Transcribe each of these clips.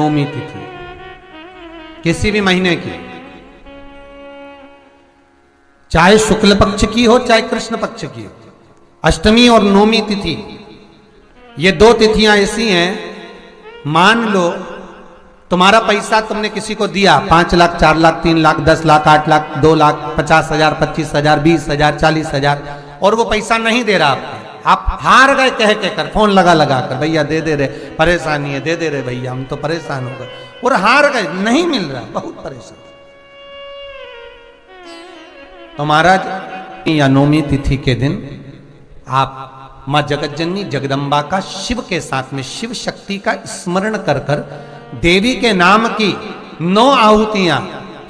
नवमी तिथि किसी भी महीने की, चाहे शुक्ल पक्ष की हो चाहे कृष्ण पक्ष की हो, अष्टमी और नवमी तिथि ये दो तिथियां ऐसी हैं, मान लो तुम्हारा पैसा तुमने किसी को दिया 5 लाख 4 लाख 3 लाख 10 लाख 8 लाख 2 लाख 50,000 25,000 20,000 40,000 और वो पैसा नहीं दे रहा आपको, आप हार गए कह के कर, फोन लगा कर, भैया दे दे रहे, परेशानी है, दे दे रहे भैया, हम तो परेशान हो गए, और हार गए, नहीं मिल रहा, बहुत परेशान। तो महाराज या नवमी तिथि के दिन आप मां जगतजननी जगदम्बा का शिव के साथ में, शिव शक्ति का स्मरण कर कर देवी के नाम की 9 आहुतियां,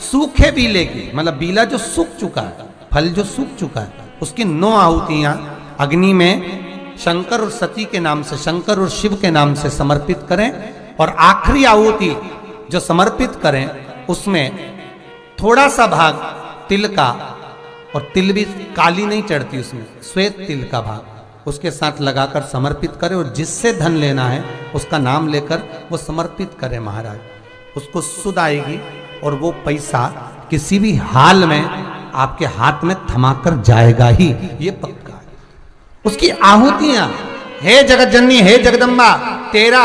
सूखे बीले की, मतलब बीला जो सूख चुका है, फल जो सूख चुका है, उसकी 9 आहुतियां अग्नि में शंकर और सती के नाम से, शंकर और शिव के नाम से समर्पित करें, और आखिरी आहुति जो समर्पित करें उसमें थोड़ा सा भाग तिल का, और तिल भी काली नहीं चढ़ती उसमें, श्वेत तिल का भाग उसके साथ लगाकर समर्पित करें, और जिससे धन लेना है उसका नाम लेकर वो समर्पित करें महाराज, उसको सुध आएगी और वो पैसा किसी भी हाल में आपके हाथ में थमाकर जाएगा ही, ये पक्का है। उसकी आहुतियां, हे जगतजननी हे जगदम्बा, तेरा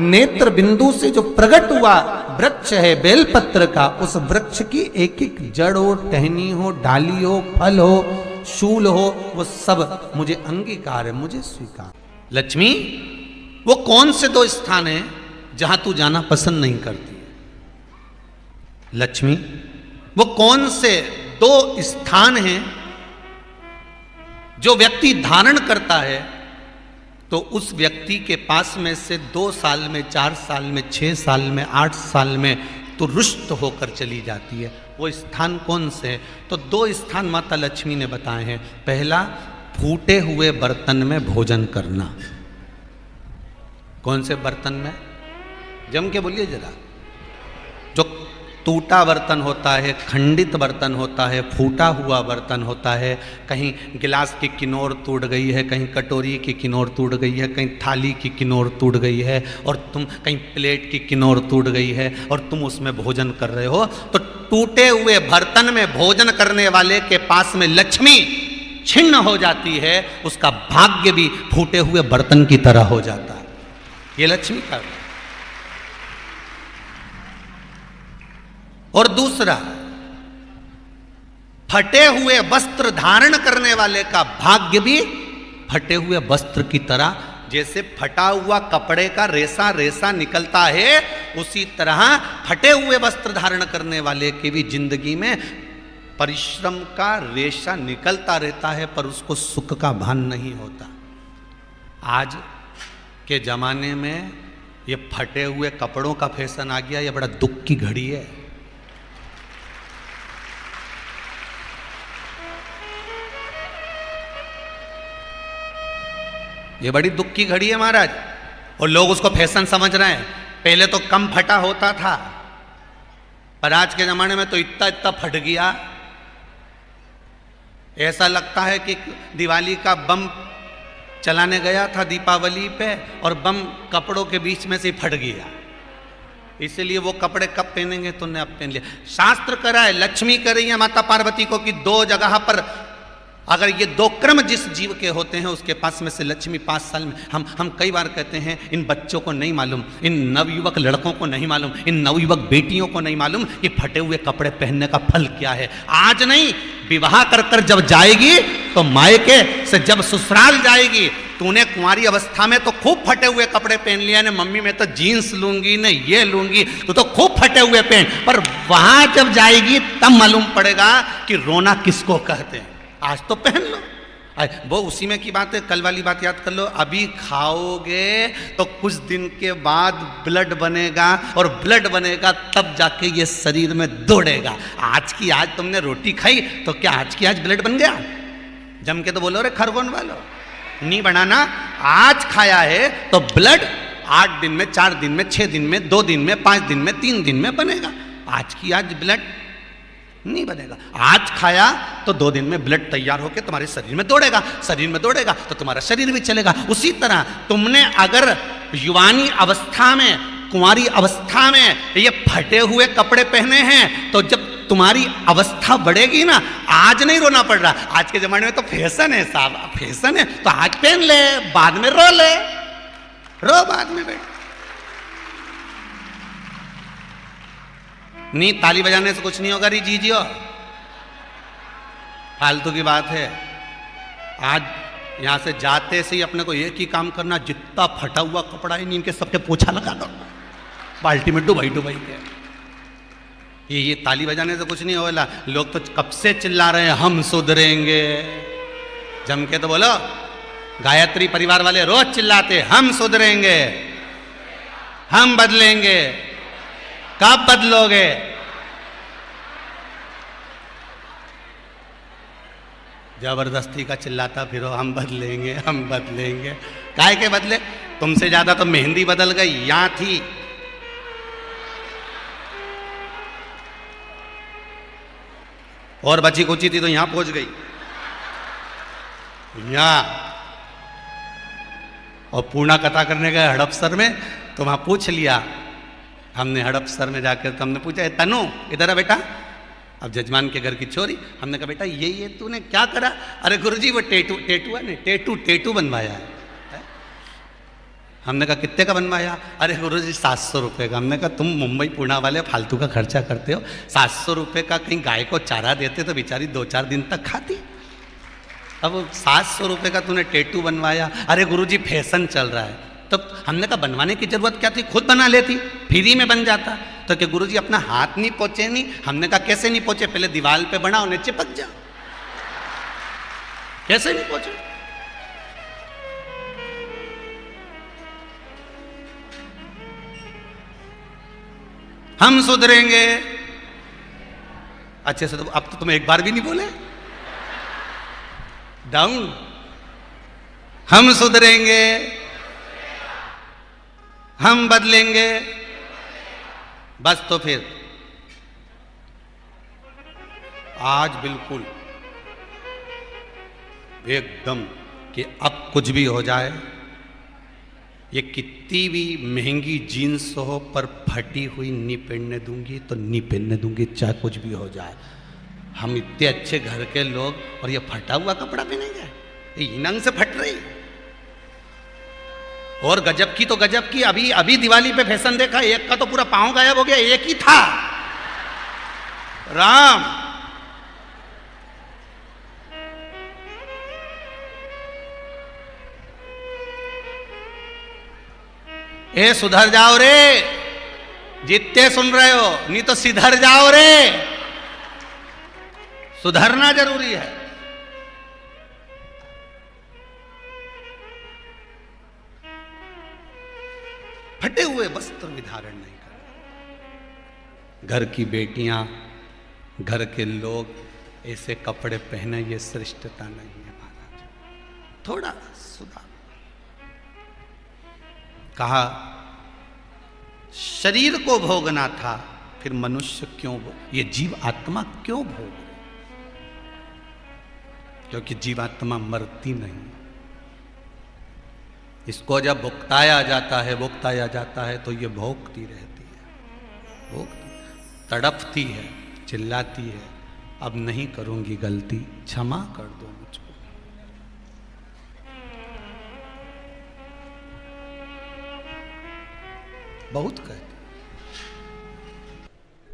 नेत्र बिंदु से जो प्रकट हुआ वृक्ष है बेलपत्र का, उस वृक्ष की एक एक जड़ हो, टहनी हो, डाली हो, फल हो, शूल हो, वो सब मुझे अंगीकार है, मुझे स्वीकार। लक्ष्मी, वो कौन से 2 स्थान हैं जहां तू जाना पसंद नहीं करती? लक्ष्मी, वो कौन से 2 स्थान हैं जो व्यक्ति धारण करता है तो उस व्यक्ति के पास में से 2 साल में, 4 साल में, 6 साल में, 8 साल में तो रुष्ट होकर चली जाती है? वो स्थान कौन से है? तो 2 स्थान माता लक्ष्मी ने बताए हैं। पहला, फूटे हुए बर्तन में भोजन करना। कौन से बर्तन में? जम के बोलिए जरा। जो टूटा बर्तन होता है, खंडित बर्तन होता है, फूटा हुआ बर्तन होता है, कहीं गिलास की किनोर टूट गई है, कहीं कटोरी की किनोर टूट गई है, कहीं थाली की किनोर टूट गई है, और तुम कहीं प्लेट की किनोर टूट गई है और तुम उसमें भोजन कर रहे हो, तो टूटे हुए बर्तन में भोजन करने वाले के पास में लक्ष्मी छिन्न हो जाती है, उसका भाग्य भी फूटे हुए बर्तन की तरह हो जाता है। ये लक्ष्मी का। और दूसरा, फटे हुए वस्त्र धारण करने वाले का भाग्य भी फटे हुए वस्त्र की तरह, जैसे फटा हुआ कपड़े का रेसा रेसा निकलता है, उसी तरह फटे हुए वस्त्र धारण करने वाले की भी जिंदगी में परिश्रम का रेशा निकलता रहता है, पर उसको सुख का भान नहीं होता। आज के जमाने में ये फटे हुए कपड़ों का फैशन आ गया, ये बड़ा दुख की घड़ी है। ये बड़ी दुख की घड़ी है महाराज, और लोग उसको फैशन समझ रहे हैं। पहले तो कम फटा होता था, पर आज के जमाने में तो इतना इतना फट गया, ऐसा लगता है कि दिवाली का बम चलाने गया था दीपावली पे, और बम कपड़ों के बीच में से फट गया। इसलिए वो कपड़े कब पहनेंगे? तुमने अब पहन लिया। शास्त्र करा है, लक्ष्मी कर रही है माता पार्वती को कि 2 जगह पर अगर ये 2 क्रम जिस जीव के होते हैं उसके पास में से लक्ष्मी 5 साल में, हम कई बार कहते हैं इन बच्चों को नहीं मालूम, इन नवयुवक लड़कों को नहीं मालूम, इन नवयुवक बेटियों को नहीं मालूम कि फटे हुए कपड़े पहनने का फल क्या है। आज नहीं, विवाह कर कर जब जाएगी तो मायके से जब ससुराल जाएगी, तूने कुंवारी अवस्था में तो खूब फटे हुए कपड़े पहन लिया ने, मम्मी मैं तो जीन्स लूंगी ने, ये लूंगी, तो खूब फटे हुए पहन, पर वहां जब जाएगी तब मालूम पड़ेगा कि रोना किसको कहते हैं। आज तो पहन लो, वो उसी में की बात है, कल वाली बात याद कर लो। अभी खाओगे तो कुछ दिन के बाद ब्लड बनेगा, और ब्लड बनेगा तब जाके ये शरीर में दौड़ेगा। आज की आज तुमने रोटी खाई तो क्या आज की आज ब्लड बन गया? जम के तो बोलो रे खरगोन वालों, नहीं बनाना। आज खाया है तो ब्लड 8 दिन में, 4 दिन में, 6 दिन में, 2 दिन में, 5 दिन में, 3 दिन में बनेगा। आज की आज ब्लड नहीं बनेगा। आज खाया तो 2 दिन में ब्लड तैयार होकर तुम्हारे शरीर में दौड़ेगा, शरीर में दौड़ेगा तो तुम्हारा शरीर भी चलेगा। उसी तरह तुमने अगर युवानी अवस्था में कुंवारी अवस्था में ये फटे हुए कपड़े पहने हैं, तो जब तुम्हारी अवस्था बढ़ेगी ना, आज नहीं रोना पड़ रहा। आज के जमाने में तो फैशन है साहब, फैशन है तो आज पहन ले, बाद में रो ले, रो बाद में बैठ। नहीं, ताली बजाने से कुछ नहीं होगा री जीजियो, फालतू की बात है। आज यहां से जाते से ही अपने को एक ही काम करना, जितना फटा हुआ कपड़ा है इनके सबके पोछा लगा दो, बाल्टी में डुबाई डुबाई के। ये ताली बजाने से कुछ नहीं होगा। लोग तो कब से चिल्ला रहे हैं हम सुधरेंगे, जम के तो बोलो। गायत्री परिवार वाले रोज चिल्लाते हम सुधरेंगे, हम बदलेंगे। कब बदलोगे? जबरदस्ती का चिल्लाता फिरो हम बदलेंगे, हम बदलेंगे। काहे के बदले? तुमसे ज्यादा तो मेहंदी बदल गई, यहां थी। और बची कुची थी तो यहां पहुंच गई, यहां। और पूर्णा कथा करने गए हड़पसर में, तो वहां पूछ लिया हमने, हड़पसर में जाकर तो हमने पूछा, तनु इधर आ बेटा। अब जजमान के घर की छोरी, हमने कहा बेटा ये तूने क्या करा? अरे गुरुजी वो टेटू बनवाया है। हमने कहा कितने का बनवाया? अरे गुरुजी 700 रुपये का। हमने कहा तुम मुंबई पुणे वाले फालतू का खर्चा करते हो, 700 रुपये का कहीं गाय को चारा देते तो बेचारी 2-4 दिन तक खाती। अब 700 रुपये का तूने टेटू बनवाया। अरे गुरुजी फैशन चल रहा है। तो हमने कहा बनवाने की जरूरत क्या थी, खुद बना लेती, फ्री में बन जाता। तो क्या गुरुजी अपना हाथ नहीं पहुंचे? नहीं। हमने कहा कैसे नहीं पहुंचे? पहले दीवार पे बना, उन्हें चिपक जा। कैसे नहीं पहुंचे? हम सुधरेंगे। अच्छे से तो अब तो तुम एक बार भी नहीं बोले। डाउन। हम सुधरेंगे, हम बदलेंगे। बस तो फिर आज बिल्कुल एकदम कि अब कुछ भी हो जाए, ये कितनी भी महंगी जीन्स हो पर फटी हुई नहीं पहनने दूंगी, तो नहीं पहनने दूंगी, चाहे कुछ भी हो जाए। हम इतने अच्छे घर के लोग और ये फटा हुआ कपड़ा पहनेंगे? ये नंग से फट रही। और गजब की तो गजब की, अभी दिवाली पे फैशन देखा, एक का तो पूरा पांव गायब हो गया, एक ही था। राम ए सुधर जाओ रे, जितने सुन रहे हो, नहीं तो सिधर जाओ रे। सुधरना जरूरी है। फटे हुए वस्त्र विधारण नहीं करना। घर की बेटियां, घर के लोग ऐसे कपड़े पहने, ये श्रेष्ठता नहीं है महाराज। थोड़ा सुधार। कहा शरीर को भोगना था, फिर मनुष्य क्यों ये जीव आत्मा क्यों भोग? क्योंकि जीवात्मा मरती नहीं। इसको जब भुगताया जाता है तो ये भोगती रहती है, भोगती, तड़पती है, चिल्लाती है, अब नहीं करूंगी गलती, क्षमा कर दो मुझको। बहुत कहते।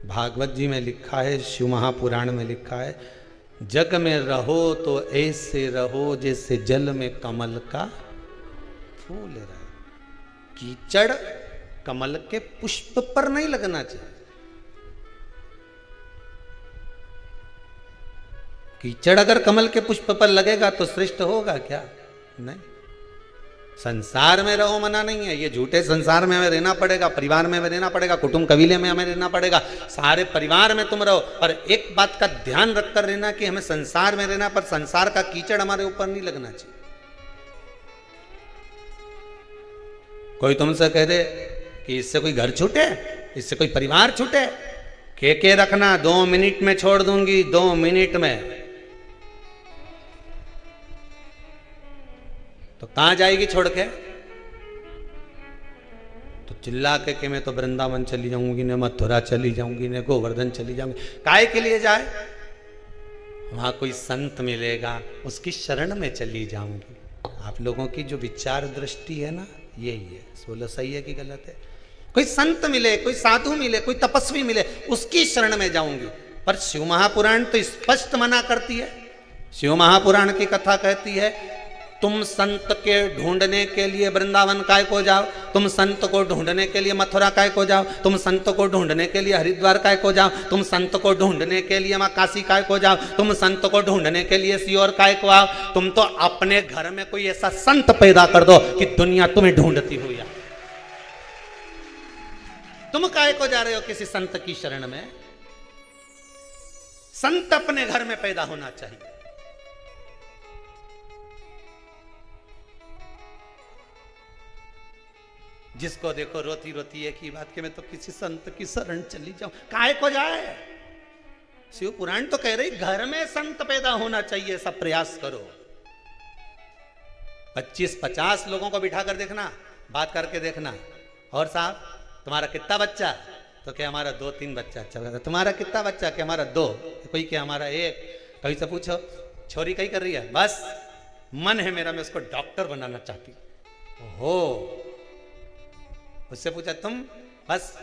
भागवत जी में लिखा है, शिव महापुराण में लिखा है, जग में रहो तो ऐसे रहो जैसे जल में कमल का फूल रहे। कीचड़ कमल के पुष्प पर नहीं लगना चाहिए। कीचड़ अगर कमल के पुष्प पर लगेगा तो श्रेष्ठ होगा क्या? नहीं। संसार में रहो मना नहीं है, ये झूठे संसार में हमें रहना पड़ेगा, परिवार में हमें रहना पड़ेगा, कुटुंब कबीले में हमें रहना पड़ेगा, सारे परिवार में तुम रहो। और एक बात का ध्यान रखकर रहना कि हमें संसार में रहना, पर संसार का कीचड़ हमारे ऊपर नहीं लगना चाहिए। कोई तुमसे कह दे कि इससे कोई घर छूटे, इससे कोई परिवार छूटे, के रखना 2 मिनट में छोड़ दूंगी, 2 मिनट में, तो कहां जाएगी छोड़ के? तो चिल्ला के मैं तो वृंदावन चली जाऊंगी, ने मथुरा चली जाऊंगी, ने गोवर्धन चली जाऊंगी। काहे के लिए जाए? वहां कोई संत मिलेगा, उसकी शरण में चली जाऊंगी। आप लोगों की जो विचार दृष्टि है ना, यही है। बोलो सही है कि गलत है? कोई संत मिले, कोई साधु मिले, कोई तपस्वी मिले, उसकी शरण में जाऊंगी। पर शिव महापुराण तो स्पष्ट मना करती है। शिव महापुराण की कथा कहती है, तुम संत के ढूंढने के लिए वृंदावन काय को जाओ, तुम संत को ढूंढने के लिए मथुरा काय को जाओ, तुम संत को ढूंढने के लिए हरिद्वार काय को जाओ, तुम संत को ढूंढने के लिए मां काशी काय को जाओ, तुम संत को ढूंढने के लिए सीओर काय को आओ। तुम तो अपने घर में कोई ऐसा संत पैदा कर दो कि दुनिया तुम्हें ढूंढती हुई आए। तुम काय को जा रहे हो किसी संत की शरण में? संत अपने घर में पैदा होना चाहिए। जिसको देखो रोती रोती एक ही बात कि मैं तो किसी संत की शरण चली जाऊं। काहे को जाए? शिव पुराण तो कह रही घर में संत पैदा होना चाहिए, सब प्रयास करो। 25-50 लोगों को बिठा कर देखना, बात करके देखना, और साहब तुम्हारा कितना बच्चा? तो क्या हमारा 2-3 बच्चा। अच्छा, तुम्हारा कितना बच्चा? क्या हमारा 2। कोई क्या हमारा 1। कभी से पूछो छोरी कहीं कर रही है? बस मन है मेरा, मैं उसको डॉक्टर बनाना चाहती। ओहो। उससे पूछा तुम? बस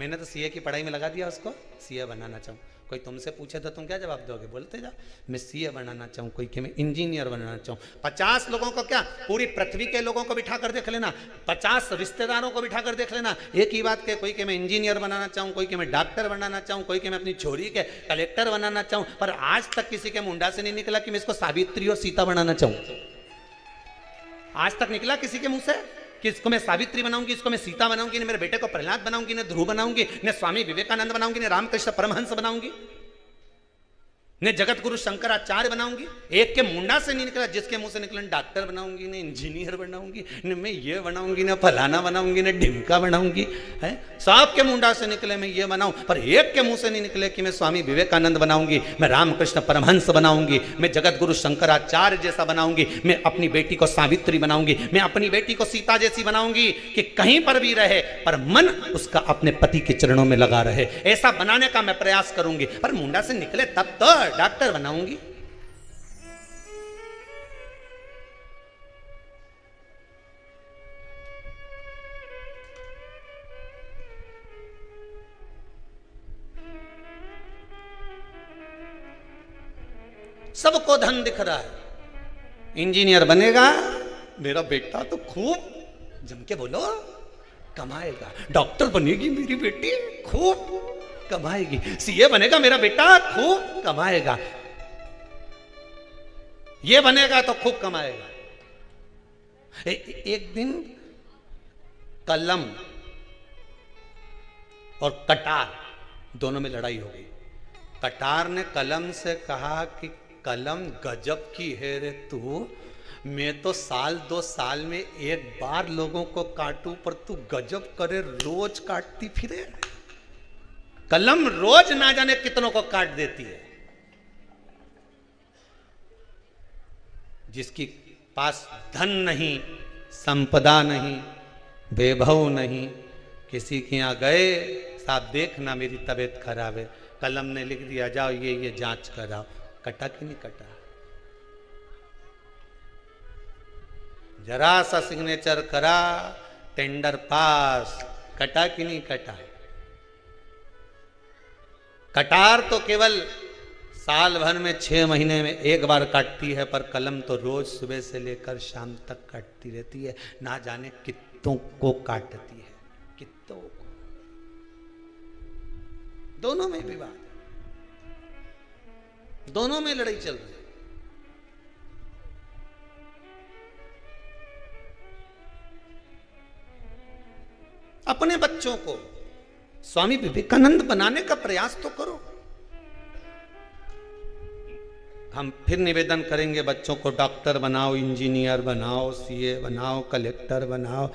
मैंने तो सीए की पढ़ाई में लगा दिया उसको, सीए बनाना चाहूँ। कोई तुमसे पूछे तो तुम क्या जवाब दोगे? बोलते जाओ मैं सीए बनाना चाहूँ, कोई कि मैं इंजीनियर बनाना चाहूँ। 50 लोगों को क्या, पूरी पृथ्वी के लोगों को बिठा कर देख लेना, 50 रिश्तेदारों को बिठा कर देख लेना, एक ही बात के, कोई कि मैं इंजीनियर बनाना चाहूँ, कोई कि मैं डॉक्टर बनाना चाहूँ, कोई कि मैं अपनी छोरी के कलेक्टर बनाना चाहूँ। पर आज तक किसी के मुंडा से नहीं निकला कि मैं इसको सावित्री और सीता बनाना चाहूँ। आज तक निकला किसी के मुंह से कि इसको मैं सावित्री बनाऊंगी, इसको मैं सीता बनाऊंगी, ने मेरे बेटे को प्रहलाद बनाऊंगी, ने ध्रुव बनाऊंगी, ने स्वामी विवेकानंद बनाऊंगी, ने रामकृष्ण परमहंस बनाऊंगी, ने जगत गुरु शंकराचार्य बनाऊंगी? एक के मुंडा से नहीं निकला। जिसके मुंह से निकला डॉक्टर बनाऊंगी, ने इंजीनियर बनाऊंगी, ने मैं ये बनाऊंगी, ने फलाना बनाऊंगी, ने ढिमका बनाऊंगी, है सब के मुंडा से निकले मैं ये बनाऊं। पर एक के मुंह से नहीं निकले कि मैं स्वामी विवेकानंद बनाऊंगी, मैं रामकृष्ण परमहंस बनाऊंगी, मैं जगत गुरु शंकराचार्य जैसा बनाऊंगी, मैं अपनी बेटी को सावित्री बनाऊंगी, मैं अपनी बेटी को सीता जैसी बनाऊंगी कि कहीं पर भी रहे पर मन उसका अपने पति के चरणों में लगा रहे। ऐसा बनाने का मैं प्रयास करूंगी। पर मुंडा से निकले तब तो डॉक्टर बनाऊंगी। सबको धन दिख रहा है, इंजीनियर बनेगा मेरा बेटा तो खूब जम के बोलो कमाएगा, डॉक्टर बनेगी मेरी बेटी खूब कमाएगी, सीए बनेगा मेरा बेटा खूब कमाएगा, ये बनेगा तो खूब कमाएगा। एक दिन कलम और कटार दोनों में लड़ाई हो गई। कटार ने कलम से कहा कि कलम गजब की है रे तू, मैं तो 1-2 साल में एक बार लोगों को काटूं पर तू गजब करे रोज काटती फिरे। कलम रोज ना जाने कितनों को काट देती है। जिसकी पास धन नहीं, संपदा नहीं, वैभव नहीं, किसी के यहां गए साहब देखना मेरी तबीयत खराब है, कलम ने लिख दिया जाओ ये जांच कराओ, कटा कि नहीं कटा? जरा सा सिग्नेचर करा, टेंडर पास, कटा कि नहीं कटा? कटार तो केवल साल भर में 6 महीने में एक बार काटती है, पर कलम तो रोज सुबह से लेकर शाम तक काटती रहती है, ना जाने कितनों को काटती है, कितनों को। दोनों में विवाद, दोनों में लड़ाई चल रही है। अपने बच्चों को स्वामी विवेकानंद बनाने का प्रयास तो करो। हम फिर निवेदन करेंगे बच्चों को डॉक्टर बनाओ, इंजीनियर बनाओ, सीए बनाओ, कलेक्टर बनाओ,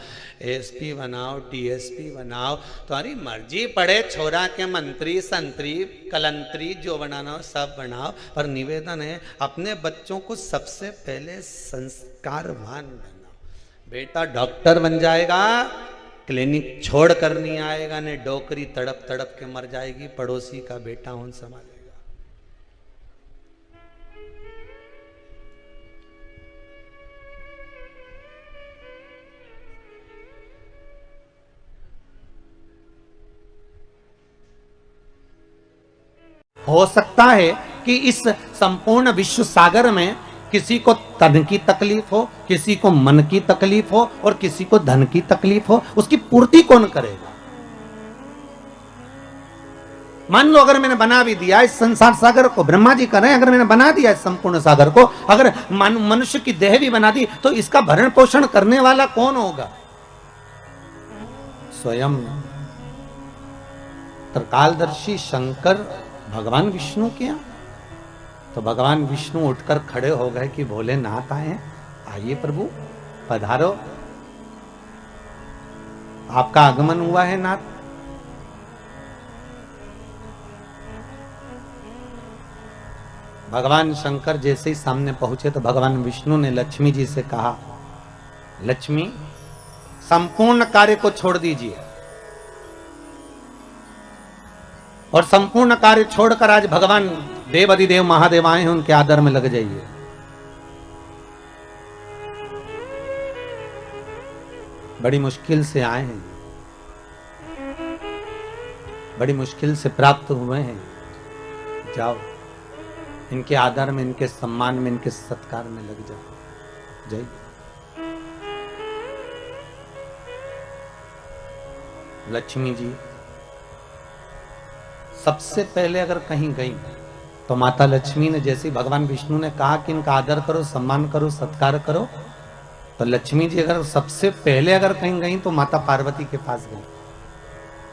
एसपी बनाओ, डीएसपी बनाओ, तुम्हारी मर्जी, पड़े छोरा के मंत्री संतरी कलंतरी जो बनाना हो सब बनाओ। पर निवेदन है अपने बच्चों को सबसे पहले संस्कारवान बनाओ। बेटा डॉक्टर बन जाएगा क्लिनिक छोड़ कर नहीं आएगा, ने डोकरी तड़प तड़प के मर जाएगी, पड़ोसी का बेटा उन संभालेगा। हो सकता है कि इस संपूर्ण विश्व सागर में किसी को तन की तकलीफ हो, किसी को मन की तकलीफ हो और किसी को धन की तकलीफ हो, उसकी पूर्ति कौन करेगा? मान लो अगर मैंने बना भी दिया इस संसार सागर को, ब्रह्मा जी कर रहे हैं, अगर मैंने बना दिया इस संपूर्ण सागर को, अगर मनुष्य की देह भी बना दी, तो इसका भरण पोषण करने वाला कौन होगा? स्वयं त्रिकालदर्शी शंकर भगवान विष्णु किया। तो भगवान विष्णु उठकर खड़े हो गए कि भोलेनाथ आए हैं, आइए प्रभु पधारो, आपका आगमन हुआ है नाथ। भगवान शंकर जैसे ही सामने पहुंचे तो भगवान विष्णु ने लक्ष्मी जी से कहा, लक्ष्मी संपूर्ण कार्य को छोड़ दीजिए और संपूर्ण कार्य छोड़कर आज भगवान देव अधिदेव महादेव आए हैं, उनके आदर में लग जाइए। बड़ी मुश्किल से आए हैं, बड़ी मुश्किल से प्राप्त हुए हैं, जाओ इनके आदर में, इनके सम्मान में, इनके सत्कार में लग जाओ, जाइए। लक्ष्मी जी सबसे पहले अगर कहीं गई तो माता लक्ष्मी ने, जैसे भगवान विष्णु ने कहा कि इनका आदर करो, सम्मान करो, सत्कार करो, तो लक्ष्मी जी अगर सबसे पहले अगर कहीं गई तो माता पार्वती के पास गई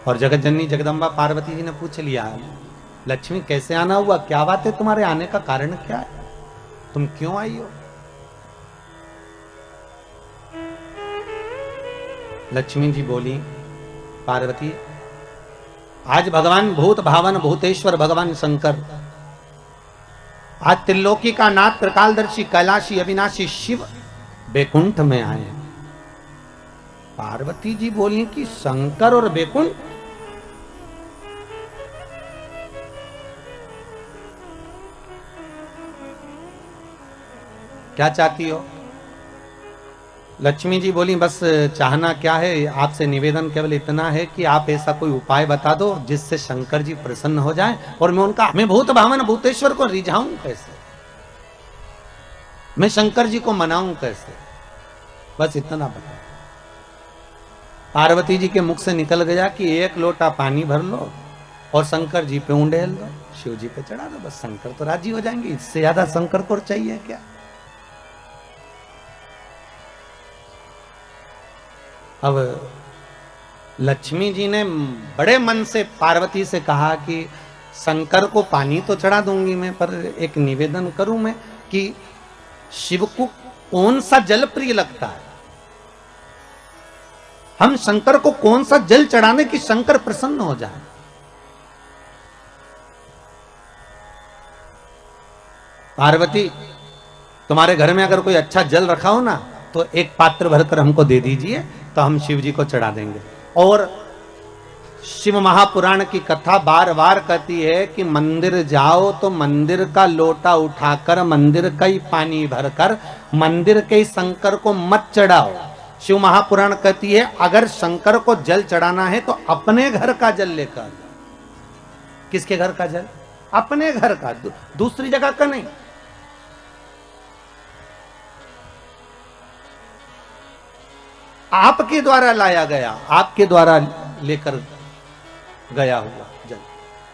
और जगत जननी जगदम्बा पार्वती जी ने पूछ लिया, लक्ष्मी कैसे आना हुआ, क्या बात है, तुम्हारे आने का कारण क्या है, तुम क्यों आई हो? लक्ष्मी जी बोली, पार्वती आज भगवान भूत भावन भूतेश्वर भगवान शंकर, आज त्रिलोकी का नाथ त्रिकालदर्शी कैलाशी अविनाशी शिव बैकुंठ में आए हैं। पार्वती जी बोली कि शंकर और बैकुंठ? क्या चाहती हो? लक्ष्मी जी बोली, बस चाहना क्या है, आपसे निवेदन केवल इतना है कि आप ऐसा कोई उपाय बता दो जिससे शंकर जी प्रसन्न हो जाएं और मैं भूत भावन भूतेश्वर को रिझाऊं कैसे, मैं शंकर जी को मनाऊं कैसे, बस इतना बता। पार्वती जी के मुख से निकल गया कि एक लोटा पानी भर लो और शंकर जी पे उंडेल दो, शिव जी पे चढ़ा दो, बस शंकर तो राजी हो जाएंगे, इससे ज्यादा शंकर को चाहिए क्या? अब लक्ष्मी जी ने बड़े मन से पार्वती से कहा कि शंकर को पानी तो चढ़ा दूंगी मैं, पर एक निवेदन करूं मैं कि शिव को कौन सा जल प्रिय लगता है, हम शंकर को कौन सा जल चढ़ाने कि शंकर प्रसन्न हो जाए। पार्वती तुम्हारे घर में अगर कोई अच्छा जल रखा हो ना तो एक पात्र भरकर हमको दे दीजिए, तो हम शिव जी को चढ़ा देंगे। और शिव महापुराण की कथा बार बार कहती है कि मंदिर जाओ तो मंदिर का लोटा उठाकर मंदिर का ही पानी भरकर मंदिर के शंकर को मत चढ़ाओ। शिव महापुराण कहती है अगर शंकर को जल चढ़ाना है तो अपने घर का जल लेकर। किसके घर का जल? अपने घर का, दूसरी जगह का नहीं। आपके द्वारा लाया गया, आपके द्वारा लेकर गया हुआ जल।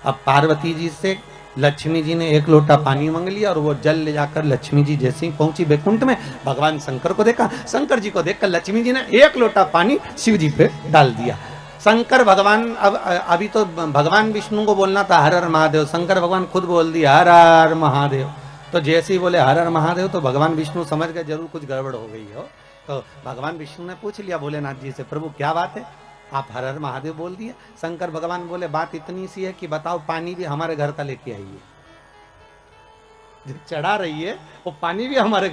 अब पार्वती जी से लक्ष्मी जी ने एक लोटा पानी मांग लिया और वो जल ले जाकर लक्ष्मी जी जैसे ही पहुंची बैकुंठ में, भगवान शंकर को देखा, शंकर जी को देखकर लक्ष्मी जी ने एक लोटा पानी शिव जी पे डाल दिया। शंकर भगवान, अब अभी तो भगवान विष्णु को बोलना था हर हर महादेव, शंकर भगवान खुद बोल दिया हर हर महादेव। तो जैसे ही बोले हर हर महादेव तो भगवान विष्णु समझ गए जरूर कुछ गड़बड़ हो गई हो। तो भगवान विष्णु ने पूछ लिया भोलेनाथ जी से, प्रभु क्या बात है, आप हर हर महादेव बोल दिए। शंकर भगवान बोले बात इतनी सी है कि बताओ पानी भी हमारे घर का लेके आइए, जो चढ़ा रही है वो पानी भी हमारे घर